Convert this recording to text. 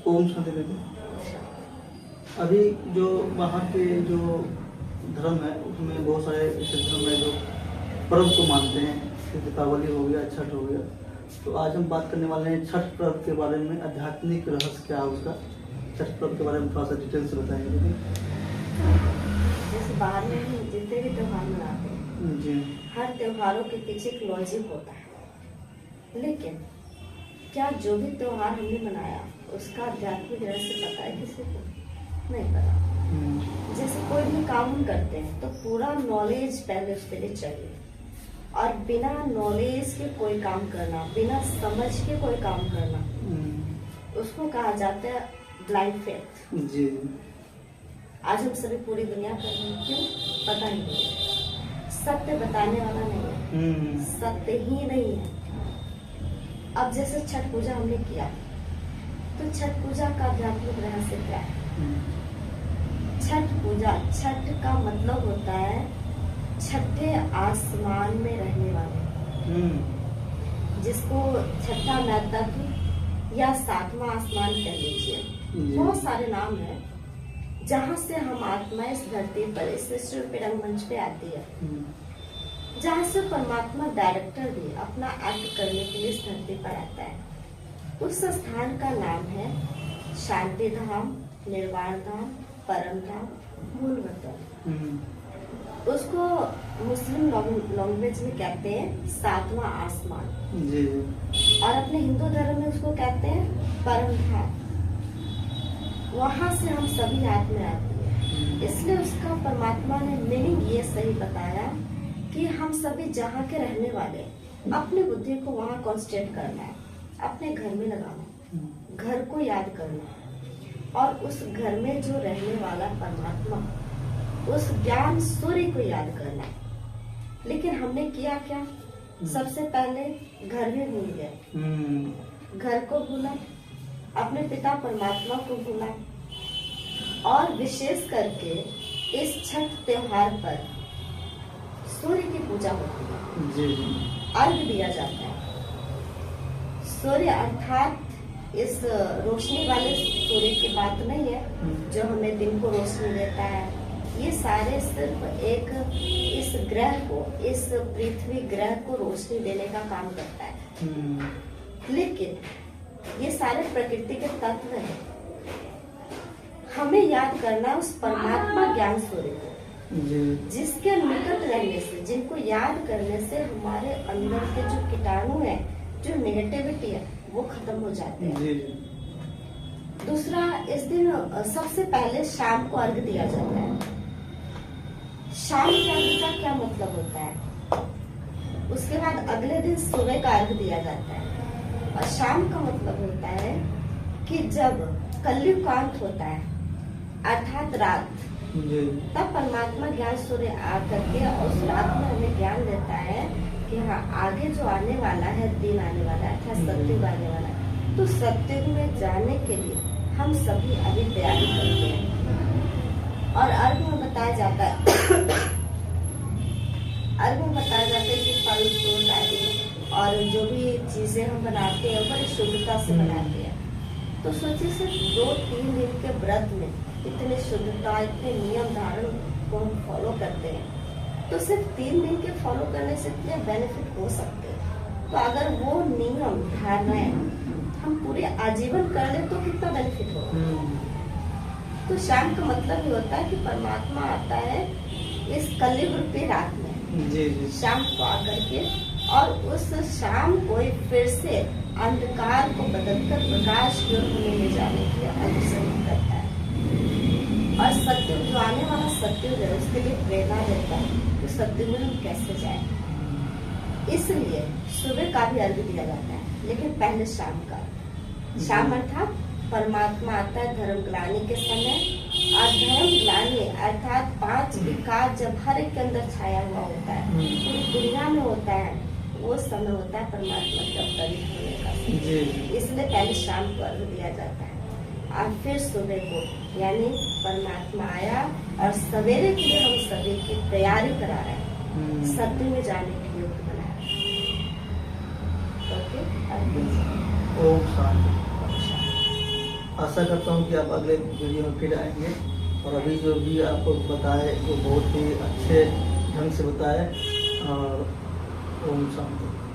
ओम शांति देवी। अभी जो बाहर के जो धर्म है उसमें बहुत सारे ऐसे धर्म है जो पर्व को मानते हैं, जैसे दीपावली हो गया, छठ हो गया। तो आज हम बात करने वाले हैं छठ पर्व के बारे में, आध्यात्मिक रहस्य क्या है उसका। छठ पर्व के बारे में थोड़ा सा डिटेल से बताएंगे। जैसे बाहर में हम जितने भी त्योहार मनाते हैं जी, हर त्योहारों के पीछे एक लॉजिक होता है, लेकिन क्या जो भी त्योहार हमने मनाया उसका आध्यात्मिक रहस्य पता है किसी को? नहीं पता। जैसे कोई भी काम हम करते हैं तो पूरा नॉलेज पहले उसके लिए चाहिए, और बिना नॉलेज के कोई काम करना, बिना समझ के कोई काम करना, उसको कहा जाता है ब्लाइंड फेथ। जी। आज हम सभी पूरी दुनिया कर रहे हैं, क्यों? पता ही नहीं है, सत्य बताने वाला नहीं है, सत्य ही नहीं है। अब जैसे छठ पूजा हमने किया, तो छठ पूजा का आध्यात्मिक रहस्य क्या है? छठ पूजा, छठ का मतलब होता है छठे आसमान में रहने वाले, जिसको छठा नक्षत्र या सातवां आसमान कह लीजिए। बहुत सारे नाम है जहाँ से हम आत्मा इस धरती पर, इस सृष्टि पे रंगमंच पे आती है, जहाँ से परमात्मा डायरेक्टर भी अपना एक्ट करने के लिए इस धरती पर आता है। उस स्थान का नाम है शांति धाम, निर्वाण धाम, परम धाम, मूल वतन। उसको मुस्लिम लैंग्वेज में कहते हैं सातवां आसमान, और अपने हिंदू धर्म में उसको कहते हैं परम धाम। वहां से हम सभी आत्मा आती है, इसलिए उसका परमात्मा ने मीनिंग ये सही बताया कि हम सभी जहाँ के रहने वाले, अपनी बुद्धि को वहाँ कॉन्सेंट्रेट करना है, अपने घर में लगाना, घर को याद करना, और उस घर में जो रहने वाला परमात्मा, उस ज्ञान सूर्य को याद करना है। लेकिन हमने किया क्या? सबसे पहले घर में भूल गए, घर को भूला, अपने पिता परमात्मा को भूला, और विशेष करके इस छठ त्योहार पर सूर्य की पूजा होती है, अर्घ दिया जाता है। सूर्य अर्थात इस रोशनी वाले सूर्य की बात नहीं है जो हमें दिन को रोशनी देता है। ये सारे सिर्फ एक इस ग्रह को, इस पृथ्वी ग्रह को रोशनी देने का काम करता है। लेकिन ये सारे प्रकृति के तत्व हैं। हमें याद करना उस परमात्मा ज्ञान सूर्य को, जिसके निकट रहने से, जिनको याद करने से हमारे अंदर के जो कीटाणु है, जो नेगेटिविटी है, वो खत्म हो जाते हैं। दूसरा, इस दिन सबसे पहले शाम को अर्घ दिया जाता है। शाम के अर्घ का क्या मतलब होता है? उसके बाद अगले दिन सुबह का अर्घ दिया जाता है। और शाम का मतलब होता है कि जब कलयुग का अंत होता है, अर्थात रात, तब परमात्मा ज्ञान सूर्य आकर के उस रात में हमें ज्ञान देता है कि हाँ, आगे जो आने वाला है, दिन आने वाला है, अर्थात सत्युग आने वाला है। तो सत्युग में जाने के लिए हम सभी अभी तैयारी करते हैं। और अर्घ में बताया जाता है कि फल फ्रूट आदि और जो भी चीजें हम बनाते हैं बड़ी शुद्धता से बनाते हैं। तो सोचिए, सिर्फ 2-3 दिन के व्रत में इतने शुद्धता, इतने नियम धारण को हम फॉलो करते हैं, तो सिर्फ 3 दिन के फॉलो करने से इतने बेनिफिट हो सकते हैं। तो अगर वो नियम धारणाएं हम पूरे आजीवन कर ले तो कितना बेनिफिट होगा। तो शाम का मतलब ये होता है कि परमात्मा आता है इस कलयुग रूपी रात में, शाम को आकर के, और उस शाम को फिर से अंधकार को बदलकर प्रकाश की ओर हमें ले जाने के लिए अनुसरण करता है। और सत्युग, जो आने वाला सत्युग है, उसके लिए प्रेरणा देता है कि सत्युग में हम कैसे जाए। इसलिए सुबह का भी अर्घ दिया जाता है, लेकिन पहले शाम का। शाम अर्थात परमात्मा आता है धर्म ग्लानि के समय, और धर्म ग्लानि अर्थात 5 विकार जब हर एक के अंदर छाया हुआ होता है, पूरी दुनिया में होता है, वो समय होता है परमात्मा के अवतरित होने का। इसलिए पहले शाम को अर्घ दिया जाता है, और फिर सुबह को, यानी परमात्मा आया और सवेरे के लिए हम सभी की तैयारी करा रहे हैं, सत्य में जाने के लिए बना रहे हैं। ओके, ओम शांति। आशा करता हूँ कि आप अगले वीडियो में फिर आएंगे। और अभी जो भी आपको बताए वो बहुत ही अच्छे ढंग से बताए। और ओम शांति।